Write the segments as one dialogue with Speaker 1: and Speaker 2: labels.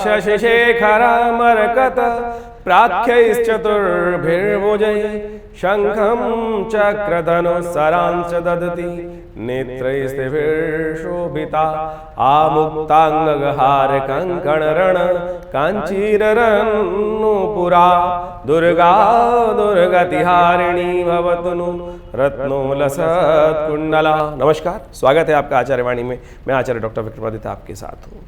Speaker 1: शशिशेखरमर्कत प्राख्यैश्चतुर्भिर्भुजैः शङ्खं चक्रधनुस्सरांश्च ददति नेत्रैस्त्रिभिर्शोभिता आमुक्ताङ्गहारकङ्कणरण काञ्चीररन्नूपुरा दुर्गा दुर्गतिहारिणी भवतु नु रत्नोलसत्कुण्डला। नमस्कार, स्वागत है आपका आचार्यवाणी में। मैं आचार्य डॉक्टर विक्रमादित्य आपके साथ हूँ।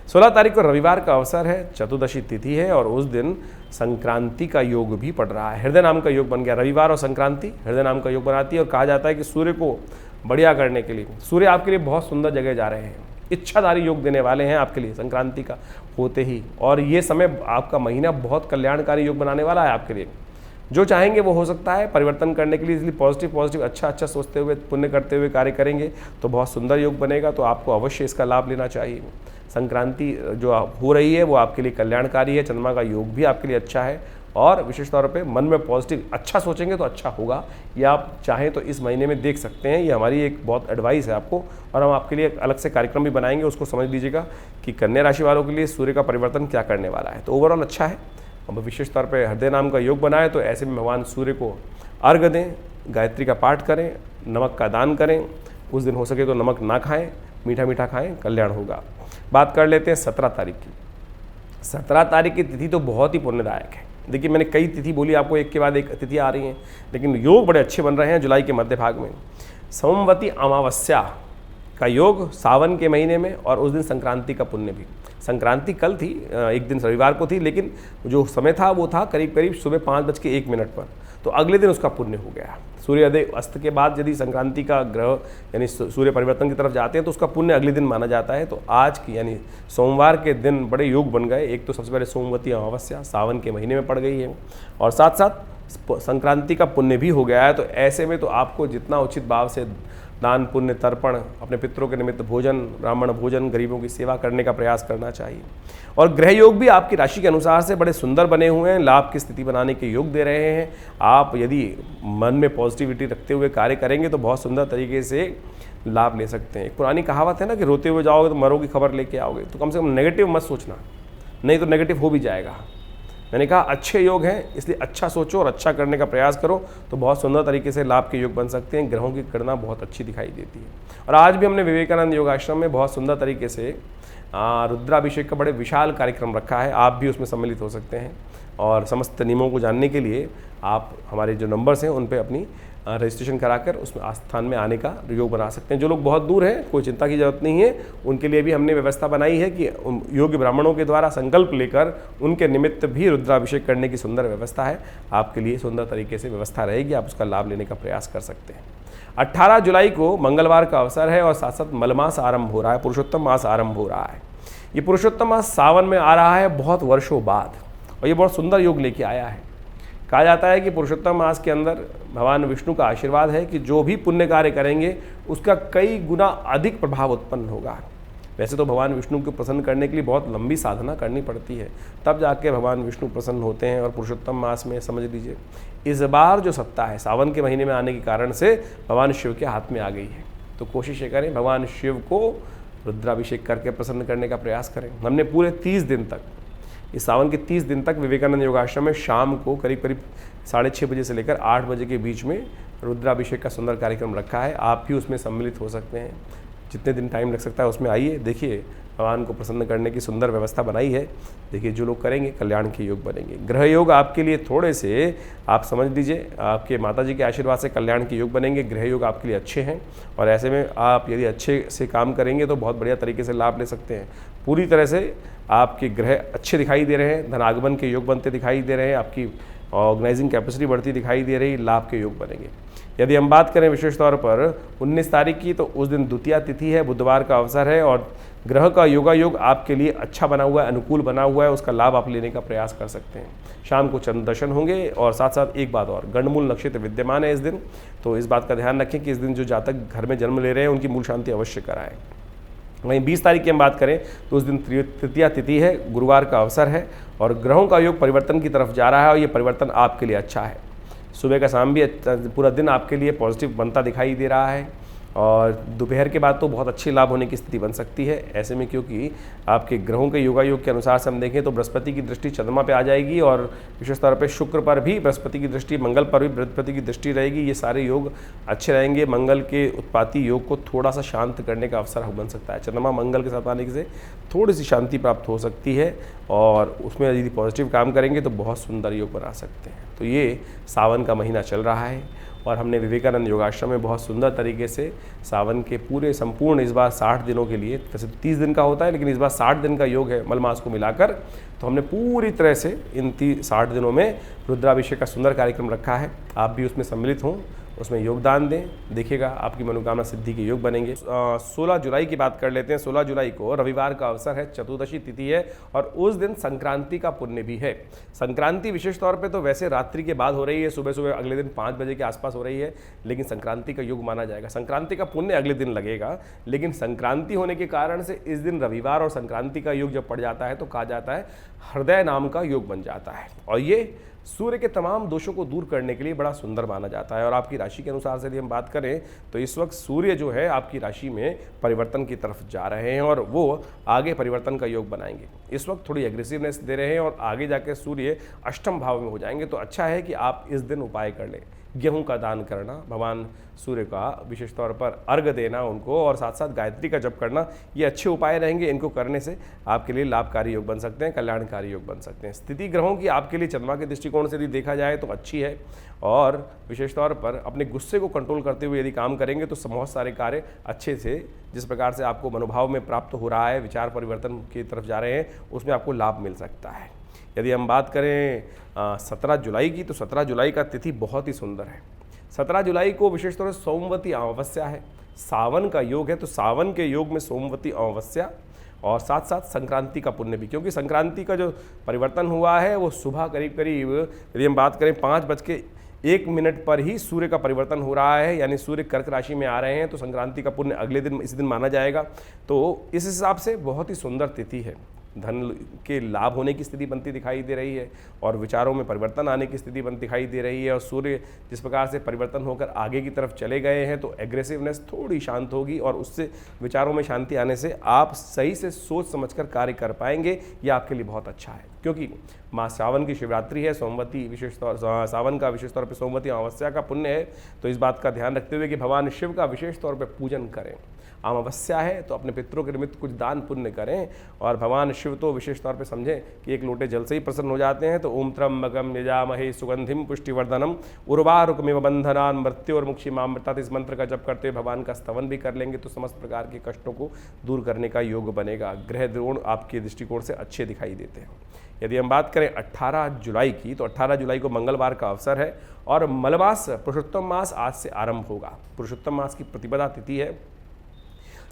Speaker 1: 16 तारीख को रविवार का अवसर है, चतुर्दशी तिथि है और उस दिन संक्रांति का योग भी पड़ रहा है। हृदय नाम का योग बन गया। रविवार और संक्रांति हृदय नाम का योग बनाती है और कहा जाता है कि सूर्य को बढ़िया करने के लिए सूर्य आपके लिए बहुत सुंदर जगह जा रहे हैं, इच्छाधारी योग देने वाले हैं आपके लिए संक्रांति का होते ही। और ये समय आपका महीना बहुत कल्याणकारी योग बनाने वाला है आपके लिए। जो चाहेंगे वो हो सकता है परिवर्तन करने के लिए, इसलिए पॉजिटिव अच्छा सोचते हुए पुण्य करते हुए कार्य करेंगे तो बहुत सुंदर योग बनेगा। तो आपको अवश्य इसका लाभ लेना चाहिए। संक्रांति जो हो रही है वो आपके लिए कल्याणकारी है। चंद्रमा का योग भी आपके लिए अच्छा है और विशेष तौर पे मन में पॉजिटिव अच्छा सोचेंगे तो अच्छा होगा। या आप चाहें तो इस महीने में देख सकते हैं, ये हमारी एक बहुत एडवाइस है आपको और हम आपके लिए अलग से कार्यक्रम भी बनाएंगे। उसको समझ लीजिएगा कि कन्या राशि वालों के लिए सूर्य का परिवर्तन क्या करने वाला है। तो ओवरऑल अच्छा है। अब विशेष तौर पे हृदय नाम का योग बनाए तो ऐसे में भगवान सूर्य को अर्घ्य दें, गायत्री का पाठ करें, नमक का दान करें। उस दिन हो सके तो नमक ना खाएं, मीठा खाएं, कल्याण होगा। बात कर लेते हैं 17 तारीख की। 17 तारीख की तिथि तो बहुत ही पुण्यदायक है। देखिए, मैंने कई तिथि बोली आपको, एक के बाद एक तिथि आ रही हैं, लेकिन योग बड़े अच्छे बन रहे हैं। जुलाई के मध्य भाग में सोमवती अमावस्या का योग सावन के महीने में और उस दिन संक्रांति का पुण्य भी। संक्रांति कल थी, एक दिन रविवार को थी, लेकिन जो समय था वो था करीब सुबह 5:01 पर। तो अगले दिन उसका पुण्य हो गया। सूर्योदय अस्त के बाद यदि संक्रांति का ग्रह यानी सूर्य परिवर्तन की तरफ जाते हैं तो उसका पुण्य अगले दिन माना जाता है। तो आज की यानी सोमवार के दिन बड़े योग बन गए। एक तो सबसे पहले सोमवती अमावस्या सावन के महीने में पड़ गई है और साथ साथ संक्रांति का पुण्य भी हो गया है। तो ऐसे में तो आपको जितना उचित भाव से दान पुण्य तर्पण, अपने पितरों के निमित्त भोजन, ब्राह्मण भोजन, गरीबों की सेवा करने का प्रयास करना चाहिए। और ग्रह योग भी आपकी राशि के अनुसार से बड़े सुंदर बने हुए हैं, लाभ की स्थिति बनाने के योग दे रहे हैं। आप यदि मन में पॉजिटिविटी रखते हुए कार्य करेंगे तो बहुत सुंदर तरीके से लाभ ले सकते हैं। एक पुरानी कहावत है ना कि रोते हुए जाओगे तो मरोगी खबर लेके आओगे। तो कम से कम नेगेटिव मत सोचना, नहीं तो नेगेटिव हो भी जाएगा। मैंने कहा अच्छे योग हैं, इसलिए अच्छा सोचो और अच्छा करने का प्रयास करो तो बहुत सुंदर तरीके से लाभ के योग बन सकते हैं। ग्रहों की गणना बहुत अच्छी दिखाई देती है। और आज भी हमने विवेकानंद योग आश्रम में बहुत सुंदर तरीके से रुद्राभिषेक का बड़े विशाल कार्यक्रम रखा है। आप भी उसमें सम्मिलित हो सकते हैं और समस्त नियमों को जानने के लिए आप हमारे जो नंबर्स हैं उन पर अपनी रजिस्ट्रेशन कराकर उसमें आस्थान में आने का योग बना सकते हैं। जो लोग बहुत दूर हैं, कोई चिंता की जरूरत नहीं है, उनके लिए भी हमने व्यवस्था बनाई है कि योग्य ब्राह्मणों के द्वारा संकल्प लेकर उनके निमित्त भी रुद्राभिषेक करने की सुंदर व्यवस्था है। आपके लिए सुंदर तरीके से व्यवस्था रहेगी, आप उसका लाभ लेने का प्रयास कर सकते हैं। 18 जुलाई को मंगलवार का अवसर है और साथ साथ मलमास आरंभ हो रहा है, पुरुषोत्तम मास आरंभ हो रहा है। ये पुरुषोत्तम मास सावन में आ रहा है बहुत वर्षों बाद और ये बहुत सुंदर योग लेके आया है। कहा जाता है कि पुरुषोत्तम मास के अंदर भगवान विष्णु का आशीर्वाद है कि जो भी पुण्य कार्य करेंगे उसका कई गुना अधिक प्रभाव उत्पन्न होगा। वैसे तो भगवान विष्णु को प्रसन्न करने के लिए बहुत लंबी साधना करनी पड़ती है, तब जाके भगवान विष्णु प्रसन्न होते हैं। और पुरुषोत्तम मास में समझ लीजिए इस बार जो सत्ता है सावन के महीने में आने के कारण से भगवान शिव के हाथ में आ गई है। तो कोशिश ये करें भगवान शिव को रुद्राभिषेक करके प्रसन्न करने का प्रयास करें। हमने पूरे 30 दिन तक, इस सावन के 30 दिन तक विवेकानंद योगाश्रम में शाम को करीब 6:30 बजे से लेकर 8 बजे के बीच में रुद्राभिषेक का सुंदर कार्यक्रम रखा है। आप भी उसमें सम्मिलित हो सकते हैं। जितने दिन टाइम लग सकता है उसमें आइए, देखिए भगवान को प्रसन्न करने की सुंदर व्यवस्था बनाई है। देखिए जो लोग करेंगे कल्याण के योग बनेंगे। ग्रह योग आपके लिए थोड़े से आप समझ लीजिए आपके माताजी के आशीर्वाद से कल्याण के योग बनेंगे। ग्रह योग आपके लिए अच्छे हैं और ऐसे में आप यदि अच्छे से काम करेंगे तो बहुत बढ़िया तरीके से लाभ ले सकते हैं। पूरी तरह से आपके ग्रह अच्छे दिखाई दे रहे हैं, धनागमन के योग बनते दिखाई दे रहे हैं, आपकी ऑर्गेनाइजिंग कैपेसिटी बढ़ती दिखाई दे रही, लाभ के योग बनेंगे। यदि हम बात करें विशेष तौर पर 19 तारीख की, तो उस दिन द्वितीया तिथि है, बुधवार का अवसर है और ग्रह का योगा योग आपके लिए अच्छा बना हुआ है, अनुकूल बना हुआ है, उसका लाभ आप लेने का प्रयास कर सकते हैं। शाम को चंद्र दर्शन होंगे और साथ साथ एक बात और, गंडमूल नक्षत्र विद्यमान है इस दिन, तो इस बात का ध्यान रखें कि इस दिन जो जातक घर में जन्म ले रहे हैं उनकी मूल शांति अवश्य कराएं। वहीं 20 तारीख की हम बात करें तो उस दिन तृतीया तिथि है, गुरुवार का अवसर है और ग्रहों का योग परिवर्तन की तरफ जा रहा है और ये परिवर्तन आपके लिए अच्छा है। सुबह का शाम भी पूरा दिन आपके लिए पॉजिटिव बनता दिखाई दे रहा है और दोपहर के बाद तो बहुत अच्छे लाभ होने की स्थिति बन सकती है। ऐसे में क्योंकि आपके ग्रहों के योगायोग के अनुसार से हम देखें तो बृहस्पति की दृष्टि चंद्रमा पे आ जाएगी और विशेष तौर पे शुक्र पर भी बृहस्पति की दृष्टि, मंगल पर भी बृहस्पति की दृष्टि रहेगी। ये सारे योग अच्छे रहेंगे। मंगल के उत्पाती योग को थोड़ा सा शांत करने का अवसर बन सकता है। चंद्रमा मंगल के साथ आने से थोड़ी सी शांति प्राप्त हो सकती है और उसमें यदि पॉजिटिव काम करेंगे तो बहुत सुंदर योग बना सकते हैं। तो ये सावन का महीना चल रहा है और हमने विवेकानंद योगाश्रम में बहुत सुंदर तरीके से सावन के पूरे संपूर्ण इस बार 60 दिनों के लिए, वैसे 30 दिन का होता है लेकिन इस बार 60 दिन का योग है मलमास को मिलाकर, तो हमने पूरी तरह से इन 60 दिनों में रुद्राभिषेक का सुंदर कार्यक्रम रखा है। आप भी उसमें सम्मिलित हों, उसमें योगदान दें, देखिएगा आपकी मनोकामना सिद्धि के योग बनेंगे। 16 जुलाई की बात कर लेते हैं। 16 जुलाई को रविवार का अवसर है, चतुर्दशी तिथि है और उस दिन संक्रांति का पुण्य भी है। संक्रांति विशेष तौर पे तो वैसे रात्रि के बाद हो रही है, सुबह सुबह अगले दिन 5 बजे के आसपास हो रही है, लेकिन संक्रांति का योग माना जाएगा। संक्रांति का पुण्य अगले दिन लगेगा, लेकिन संक्रांति होने के कारण से इस दिन रविवार और संक्रांति का योग जब पड़ जाता है तो कहा जाता है हृदय नाम का योग बन जाता है और ये सूर्य के तमाम दोषों को दूर करने के लिए बड़ा सुंदर माना जाता है। और आपकी राशि के अनुसार से यदि हम बात करें तो इस वक्त सूर्य जो है आपकी राशि में परिवर्तन की तरफ जा रहे हैं और वो आगे परिवर्तन का योग बनाएंगे। इस वक्त थोड़ी एग्रेसिवनेस दे रहे हैं और आगे जाकर सूर्य अष्टम भाव में हो जाएंगे। तो अच्छा है कि आप इस दिन उपाय कर लें। गेहूं का दान करना, भगवान सूर्य का विशेष तौर पर अर्घ देना उनको, और साथ साथ गायत्री का जप करना, ये अच्छे उपाय रहेंगे। इनको करने से आपके लिए लाभकारी योग बन सकते हैं, कल्याणकारी योग बन सकते हैं। स्थिति ग्रहों की आपके लिए चंद्रमा के दृष्टिकोण से यदि देखा जाए तो अच्छी है और विशेष तौर पर अपने गुस्से को कंट्रोल करते हुए यदि काम करेंगे तो बहुत सारे कार्य अच्छे से, जिस प्रकार से आपको मनोभाव में प्राप्त हो रहा है, विचार परिवर्तन की तरफ जा रहे हैं, उसमें आपको लाभ मिल सकता है। यदि हम बात करें 17 जुलाई की, तो 17 जुलाई का तिथि बहुत ही सुंदर है। 17 जुलाई को विशेष तौर से सोमवती अमावस्या है, सावन का योग है, तो सावन के योग में सोमवती अमावस्या और साथ साथ संक्रांति का पुण्य भी, क्योंकि संक्रांति का जो परिवर्तन हुआ है वो सुबह करीब करीब यदि हम बात करें 5:01 पर ही सूर्य का परिवर्तन हो रहा है, यानी सूर्य कर्क राशि में आ रहे हैं। तो संक्रांति का पुण्य अगले दिन, इस दिन माना जाएगा। तो इस हिसाब से बहुत ही सुंदर तिथि है। धन के लाभ होने की स्थिति बनती दिखाई दे रही है और विचारों में परिवर्तन आने की स्थिति बनती दिखाई दे रही है। और सूर्य जिस प्रकार से परिवर्तन होकर आगे की तरफ चले गए हैं तो एग्रेसिवनेस थोड़ी शांत होगी और उससे विचारों में शांति आने से आप सही से सोच समझकर कार्य कर पाएंगे। ये आपके लिए बहुत अच्छा है, क्योंकि माँ सावन की शिवरात्रि है, सोमवती विशेष तौर सावन का विशेष तौर पर सोमवती अमावस्या का पुण्य है। तो इस बात का ध्यान रखते हुए कि भगवान शिव का विशेष तौर पर पूजन करें। अमावस्या है तो अपने पितरों के निमित्त कुछ दान पुण्य करें और भगवान शिव तो विशेष तौर पे समझें कि एक लोटे जल से ही प्रसन्न हो जाते हैं। तो ओम त्र्यंबकम यजामहे सुगंधिम पुष्टिवर्धनम उर्वारुकमिव बंधनान् मृत्योर्मुक्षीमामृतात्, इस मंत्र का जप करते हुए भगवान का स्तवन भी कर लेंगे तो समस्त प्रकार के कष्टों को दूर करने का योग बनेगा। ग्रह द्रोण आपके दृष्टिकोण से अच्छे दिखाई देते हैं। यदि हम बात करें 18 जुलाई की, तो 18 जुलाई को मंगलवार का अवसर है और मलमास पुरुषोत्तम मास आज से आरंभ होगा। पुरुषोत्तम मास की प्रतिपदा तिथि है।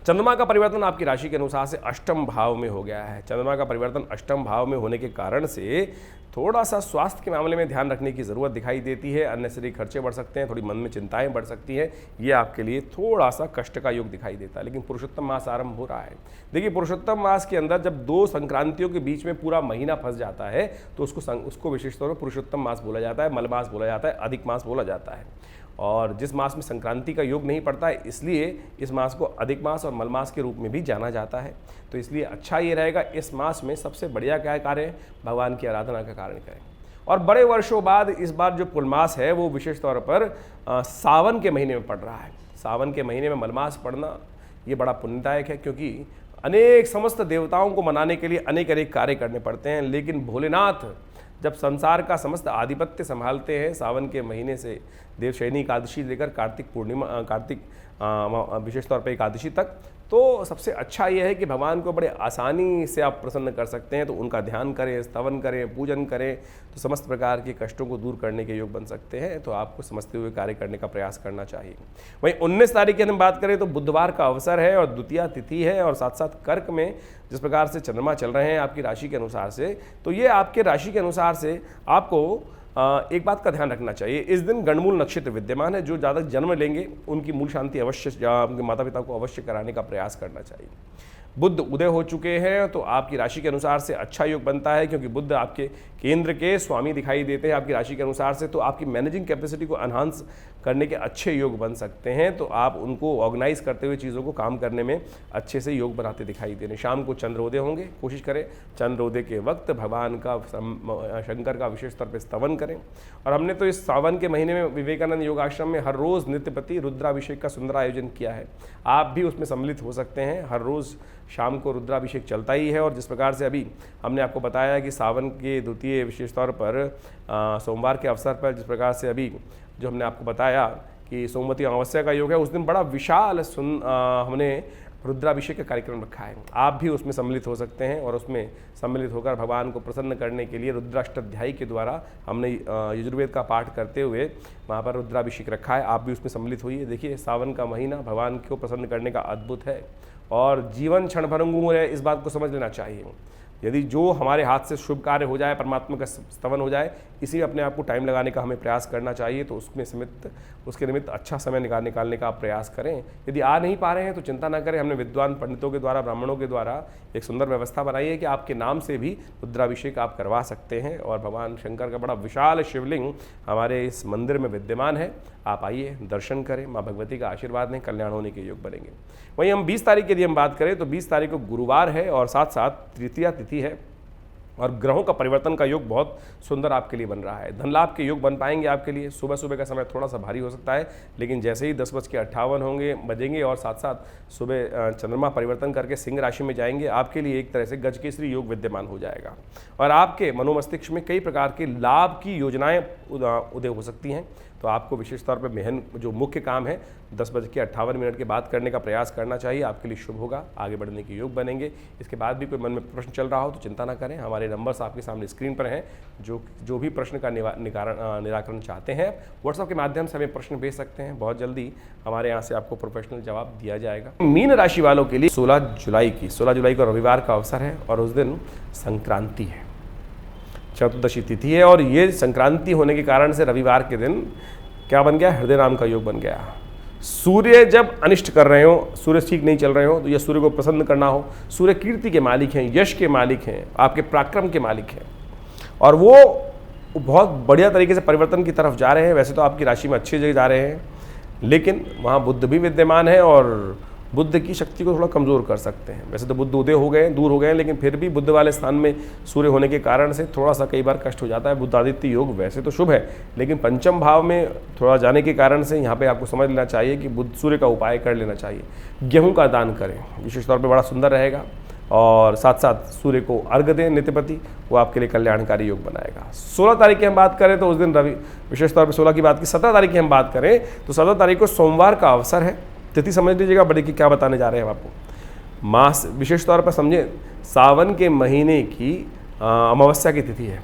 Speaker 1: चंद्रमा का परिवर्तन आपकी राशि के अनुसार से अष्टम भाव में हो गया है। चंद्रमा का परिवर्तन अष्टम भाव में होने के कारण से थोड़ा सा स्वास्थ्य के मामले में ध्यान रखने की ज़रूरत दिखाई देती है। अननेसेसरी खर्चे बढ़ सकते हैं, थोड़ी मन में चिंताएं बढ़ सकती हैं। ये आपके लिए थोड़ा सा कष्ट का योग दिखाई देता है। लेकिन पुरुषोत्तम मास आरंभ हो रहा है। देखिए, पुरुषोत्तम मास के अंदर जब 2 संक्रांतियों के बीच में पूरा महीना फंस जाता है तो उसको विशेष तौर पर पुरुषोत्तम मास बोला जाता है, मलमास बोला जाता है, अधिक मास बोला जाता है। और जिस मास में संक्रांति का योग नहीं पड़ता है, इसलिए इस मास को अधिक मास और मलमास के रूप में भी जाना जाता है। तो इसलिए अच्छा ये रहेगा, इस मास में सबसे बढ़िया क्या कार्य है, भगवान की आराधना का कारण करें। और बड़े वर्षों बाद इस बार जो पुलमास है वो विशेष तौर पर सावन के महीने में पड़ रहा है। सावन के महीने में मलमास पड़ना ये बड़ा पुण्यदायक है, क्योंकि अनेक समस्त देवताओं को मनाने के लिए अनेक कार्य करने पड़ते हैं। लेकिन भोलेनाथ जब संसार का समस्त आधिपत्य संभालते हैं, सावन के महीने से देवशयनी एकादशी लेकर कार्तिक विशेष तौर पर एकादशी तक, तो सबसे अच्छा यह है कि भगवान को बड़े आसानी से आप प्रसन्न कर सकते हैं। तो उनका ध्यान करें, स्तवन करें, पूजन करें, तो समस्त प्रकार के कष्टों को दूर करने के योग बन सकते हैं। तो आपको समझते हुए कार्य करने का प्रयास करना चाहिए। वहीं 19 तारीख की हम बात करें तो बुधवार का अवसर है और द्वितीया तिथि है और साथ साथ कर्क में जिस प्रकार से चंद्रमा चल रहे हैं आपकी राशि के अनुसार से, तो ये आपके राशि के अनुसार से आपको एक बात का ध्यान रखना चाहिए। इस दिन गणमूल नक्षत्र विद्यमान है। जो ज़्यादा जन्म लेंगे उनकी मूल शांति अवश्य उनके माता पिता को अवश्य कराने का प्रयास करना चाहिए। बुध उदय हो चुके हैं तो आपकी राशि के अनुसार से अच्छा योग बनता है, क्योंकि बुध आपके केंद्र के स्वामी दिखाई देते हैं आपकी राशि के अनुसार से, तो आपकी मैनेजिंग कैपेसिटी को एनहांस करने के अच्छे योग बन सकते हैं। तो आप उनको ऑर्गेनाइज करते हुए चीज़ों को काम करने में अच्छे से योग बनाते दिखाई दे रहे हैं। शाम को चंद्रोदय होंगे, कोशिश करें चंद्रोदय के वक्त भगवान का शंकर का विशेष तौर पर स्तवन करें। और हमने तो इस सावन के महीने में विवेकानंद योग आश्रम में हर रोज़ नित्यपति रुद्राभिषेक का सुंदर आयोजन किया है, आप भी उसमें सम्मिलित हो सकते हैं। हर रोज़ शाम को रुद्राभिषेक चलता ही है। और जिस प्रकार से अभी हमने आपको बताया कि सावन के द्वितीय विशेष तौर पर सोमवार के अवसर पर जिस प्रकार से अभी जो हमने आपको बताया कि सोमवती अमावस्या का योग है, उस दिन बड़ा विशाल हमने रुद्राभिषेक का कार्यक्रम रखा है। आप भी उसमें सम्मिलित हो सकते हैं और उसमें सम्मिलित होकर भगवान को प्रसन्न करने के लिए रुद्राष्टाध्यायी के द्वारा हमने यजुर्वेद का पाठ करते हुए वहाँ पर रुद्राभिषेक रखा है। आप भी उसमें सम्मिलित होइए। देखिए, सावन का महीना भगवान को प्रसन्न करने का अद्भुत है और जीवन क्षण भंगुर है, इस बात को समझ लेना चाहिए। यदि जो हमारे हाथ से शुभ कार्य हो जाए, परमात्मा का स्तवन हो जाए, इसी में अपने आप को टाइम लगाने का हमें प्रयास करना चाहिए। तो उसके निमित्त अच्छा समय निकालने का आप प्रयास करें। यदि आ नहीं पा रहे हैं तो चिंता ना करें, हमने विद्वान पंडितों के द्वारा, ब्राह्मणों के द्वारा एक सुंदर व्यवस्था बनाई है कि आपके नाम से भी रुद्राभिषेक आप करवा सकते हैं। और भगवान शंकर का बड़ा विशाल शिवलिंग हमारे इस मंदिर में विद्यमान है। आप आइए, दर्शन करें, माँ भगवती का आशीर्वाद लें, कल्याण होने के योग बनेंगे। वहीं हम 20 तारीख के यदि हम बात करें तो 20 तारीख को गुरुवार है और साथ साथ तृतीया तिथि है और ग्रहों का परिवर्तन का योग बहुत सुंदर आपके लिए बन रहा है। धन लाभ के योग बन पाएंगे आपके लिए। सुबह सुबह का समय थोड़ा सा भारी हो सकता है, लेकिन जैसे ही 10:58 बजेंगे और साथ साथ सुबह चंद्रमा परिवर्तन करके सिंह राशि में जाएंगे, आपके लिए एक तरह से गजकेसरी योग विद्यमान हो जाएगा और आपके मनोमस्तिष्क में कई प्रकार के लाभ की योजनाएं उदय हो सकती हैं। तो आपको विशेष तौर पर जो मुख्य काम है 10:58 के बाद करने का प्रयास करना चाहिए, आपके लिए शुभ होगा, आगे बढ़ने के योग बनेंगे। इसके बाद भी कोई मन में प्रश्न चल रहा हो तो चिंता ना करें, हमारे नंबर्स आपके सामने स्क्रीन पर हैं। जो भी प्रश्न का निराकरण चाहते हैं व्हाट्सएप के माध्यम से हमें प्रश्न भेज सकते हैं, बहुत जल्दी हमारे यहाँ से आपको प्रोफेशनल जवाब दिया जाएगा। मीन राशि वालों के लिए 16 जुलाई को रविवार का अवसर है और उस दिन संक्रांति है, चतुर्दशी तिथि है। और ये संक्रांति होने के कारण से रविवार के दिन क्या बन गया, हृदय नाम का योग बन गया। सूर्य जब अनिष्ट कर रहे हो, सूर्य ठीक नहीं चल रहे हो, तो यह सूर्य को प्रसन्न करना हो, सूर्य कीर्ति के मालिक हैं, यश के मालिक हैं, आपके पराक्रम के मालिक हैं और वो बहुत बढ़िया तरीके से परिवर्तन की तरफ जा रहे हैं। वैसे तो आपकी राशि में अच्छी जगह जा रहे हैं, लेकिन वहाँ बुध भी विद्यमान है और बुद्ध की शक्ति को थोड़ा कमज़ोर कर सकते हैं। वैसे तो बुद्ध उदय हो गए, दूर हो गए, लेकिन फिर भी बुद्ध वाले स्थान में सूर्य होने के कारण से थोड़ा सा कई बार कष्ट हो जाता है। बुद्धादित्य योग वैसे तो शुभ है, लेकिन पंचम भाव में थोड़ा जाने के कारण से यहाँ पे आपको समझ लेना चाहिए कि बुद्ध सूर्य का उपाय कर लेना चाहिए। गेहूँ का दान करें, विशेष तौर पर बड़ा सुंदर रहेगा और साथ साथ सूर्य को अर्घ्य दें नित्यपति, वो आपके लिए कल्याणकारी योग बनाएगा। 16 तारीख की हम बात करें तो उस दिन रवि, विशेष तौर पर 16 की बात की, 17 तारीख की हम बात करें तो 17 तारीख को सोमवार का अवसर है। तिथि समझ लीजिएगा बड़े की क्या बताने जा रहे हैं हम आपको। मास विशेष तौर पर समझें, सावन के महीने की अमावस्या की तिथि है,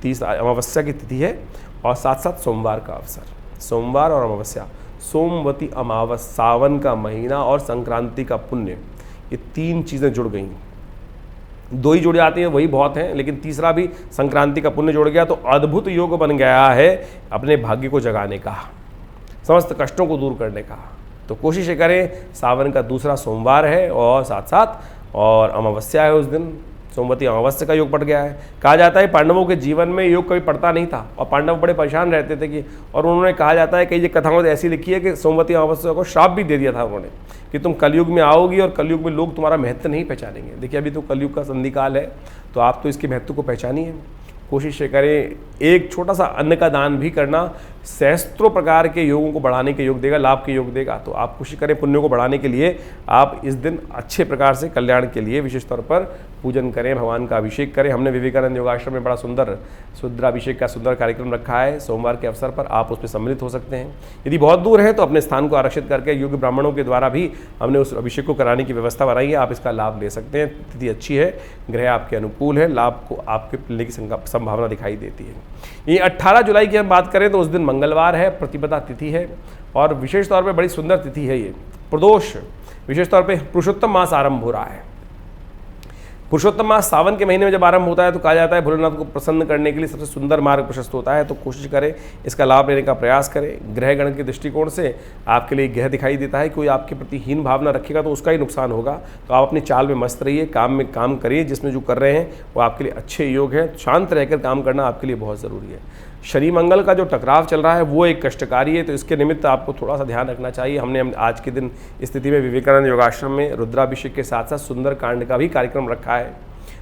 Speaker 1: 30 अमावस्या की तिथि है और साथ साथ सोमवार का अवसर। सोमवार और अमावस्या, सोमवती अमावस, सावन का महीना और संक्रांति का पुण्य, ये 3 चीज़ें जुड़ गई। 2 ही जुड़ जाती हैं वही बहुत हैं, लेकिन तीसरा भी संक्रांति का पुण्य जुड़ गया तो अद्भुत योग बन गया है अपने भाग्य को जगाने का, समस्त कष्टों को दूर करने का। तो कोशिश करें, सावन का दूसरा सोमवार है और साथ साथ और अमावस्या है, उस दिन सोमवती अमावस्या का योग पड़ गया है। कहा जाता है पांडवों के जीवन में योग कभी पड़ता नहीं था और पांडव बड़े परेशान रहते थे कि, और उन्होंने कहा जाता है कई कथाओं में ऐसी लिखी है कि सोमवती अमावस्या को श्राप भी दे दिया था उन्होंने कि तुम कलयुग में आओगी और कलयुग में लोग तुम्हारा महत्व नहीं पहचानेंगे। देखिए अभी तो कलयुग का संधिकाल है, तो आप तो इसके महत्व को पहचानिए। कोशिश करें, एक छोटा सा अन्न का दान भी करना सहस्त्रों प्रकार के योगों को बढ़ाने के योग देगा, लाभ के योग देगा। तो आप कोशिश करें पुण्यों को बढ़ाने के लिए, आप इस दिन अच्छे प्रकार से कल्याण के लिए विशेष तौर पर पूजन करें, भगवान का अभिषेक करें। हमने विवेकानंद योगाश्रम में बड़ा सुंदर रुद्राभिषेक का सुंदर कार्यक्रम रखा है सोमवार के अवसर पर, आप उसमें सम्मिलित हो सकते हैं। यदि बहुत दूर है तो अपने स्थान को आरक्षित करके योग्य ब्राह्मणों के द्वारा भी हमने उस अभिषेक को कराने की व्यवस्था बनाई है, आप इसका लाभ ले सकते हैं। तिथि अच्छी है, ग्रह आपके अनुकूल है, लाभ को आपके मिलने की संभावना दिखाई देती है। ये 18 जुलाई की हम बात करें तो उस दिन मंगलवार है, प्रतिपदा तिथि है और विशेष तौर पे बड़ी सुंदर तिथि है ये, प्रदोष, विशेष तौर पे पुरुषोत्तम मास आरंभ हो रहा है। पुरुषोत्तम मास सावन के महीने में जब आरंभ होता है तो कहा जाता है भोलेनाथ को प्रसन्न करने के लिए सबसे सुंदर मार्ग प्रशस्त होता है। तो कोशिश करें, इसका लाभ लेने का प्रयास करें। ग्रह गणन के दृष्टिकोण से आपके लिए यह दिखाई देता है, कोई आपके प्रति हीन भावना रखेगा तो उसका ही नुकसान होगा। तो आप अपनी चाल में मस्त रहिए, काम में काम करिए, जिसमें जो कर रहे हैं वो आपके लिए अच्छे योग हैं। शांत रहकर काम करना आपके लिए बहुत ज़रूरी है। शनि मंगल का जो टकराव चल रहा है वो एक कष्टकारी है, तो इसके निमित्त आपको थोड़ा सा ध्यान रखना चाहिए। हमने आज के दिन स्थिति में विवेकानंद योगाश्रम में रुद्राभिषेक के साथ साथ सुंदर कांड का भी कार्यक्रम रखा है,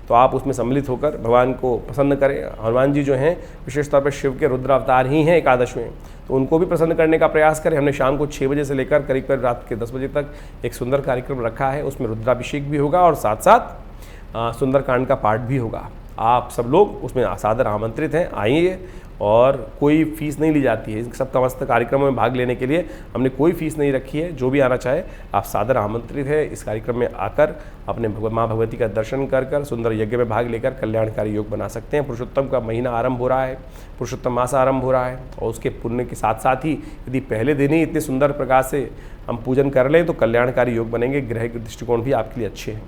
Speaker 1: तो आप उसमें सम्मिलित होकर भगवान को प्रसन्न करें। हनुमान जी जो हैं विशेष तौर पर शिव के रुद्र अवतार ही हैं एकादशवें, तो उनको भी प्रसन्न करने का प्रयास करें। हमने शाम को 6 बजे से लेकर करीब करीब रात के 10 बजे तक एक सुंदर कार्यक्रम रखा है, उसमें रुद्राभिषेक भी होगा और साथ साथ सुंदर कांड का पाठ भी होगा। आप सब लोग उसमें सादर आमंत्रित हैं, आइए। और कोई फीस नहीं ली जाती है, इन सब समस्त कार्यक्रमों में भाग लेने के लिए हमने कोई फीस नहीं रखी है। जो भी आना चाहे आप सादर आमंत्रित है इस कार्यक्रम में आकर अपने माँ भगवती का दर्शन कर सुंदर यज्ञ में भाग लेकर कल्याणकारी योग बना सकते हैं। पुरुषोत्तम का महीना आरंभ हो रहा है, पुरुषोत्तम मास आरंभ हो रहा है, और उसके पुण्य के साथ साथ ही यदि पहले दिन ही इतने सुंदर प्रकार से हम पूजन कर लें तो कल्याणकारी योग बनेंगे। ग्रह के दृष्टिकोण भी आपके लिए अच्छे हैं।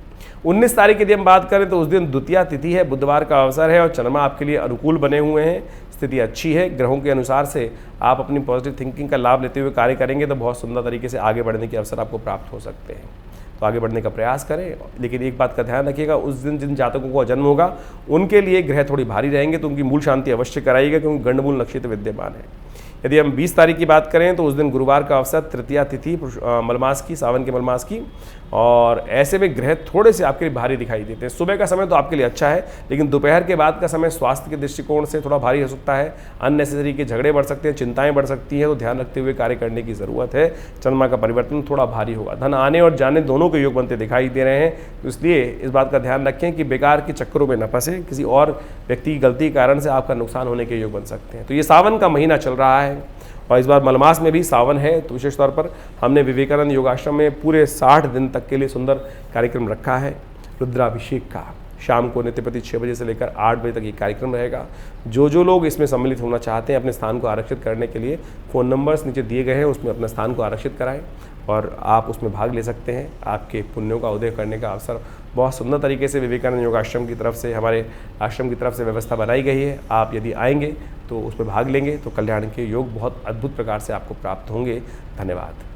Speaker 1: 19 तारीख की यदि हम बात करें तो उस दिन द्वितीया तिथि है, बुधवार का अवसर है और चंद्रमा आपके लिए अनुकूल बने हुए हैं। स्थिति अच्छी है। ग्रहों के अनुसार से आप अपनी पॉजिटिव थिंकिंग का लाभ लेते हुए कार्य करेंगे तो बहुत सुंदर तरीके से आगे बढ़ने के अवसर आपको प्राप्त हो सकते हैं। तो आगे बढ़ने का प्रयास करें, लेकिन एक बात का ध्यान रखिएगा, उस दिन जिन जातकों का जन्म होगा उनके लिए ग्रह थोड़ी भारी रहेंगे, तो उनकी मूल शांति अवश्य कराइएगा क्योंकि गंडमूल नक्षत्र विद्यमान है। यदि हम 20 तारीख की बात करें तो उस दिन गुरुवार का अवसर, तृतीया तिथि मलमास की, सावन के मलमास की, और ऐसे में ग्रह थोड़े से आपके लिए भारी दिखाई देते हैं। सुबह का समय तो आपके लिए अच्छा है, लेकिन दोपहर के बाद का समय स्वास्थ्य के दृष्टिकोण से थोड़ा भारी हो सकता है। अननेसेसरी के झगड़े बढ़ सकते हैं, चिंताएं बढ़ सकती हैं, तो ध्यान रखते हुए कार्य करने की ज़रूरत है। चंद्रमा का परिवर्तन थोड़ा भारी होगा। धन आने और जाने दोनों के योग बनते दिखाई दे रहे हैं, तो इसलिए इस बात का ध्यान रखें कि बेकार के चक्करों में न फंसे, किसी और व्यक्ति की गलती के कारण से आपका नुकसान होने के योग बन सकते हैं। तो ये सावन का महीना चल रहा है और इस बार मलमास में भी सावन है, तो विशेष तौर पर हमने विवेकानंद योगाश्रम में पूरे 60 दिन तक के लिए सुंदर कार्यक्रम रखा है रुद्राभिषेक का। शाम को नित्यप्रति 6 बजे से लेकर 8 बजे तक ये कार्यक्रम रहेगा। जो लोग इसमें सम्मिलित होना चाहते हैं अपने स्थान को आरक्षित करने के लिए फ़ोन नंबर्स नीचे दिए गए हैं, उसमें अपने स्थान को आरक्षित कराएं और आप उसमें भाग ले सकते हैं। आपके पुण्यों का उदय करने का अवसर बहुत सुंदर तरीके से विवेकानंद योगाश्रम की तरफ से, हमारे आश्रम की तरफ से व्यवस्था बनाई गई है। आप यदि आएंगे तो उसमें भाग लेंगे तो कल्याण के योग बहुत अद्भुत प्रकार से आपको प्राप्त होंगे। धन्यवाद।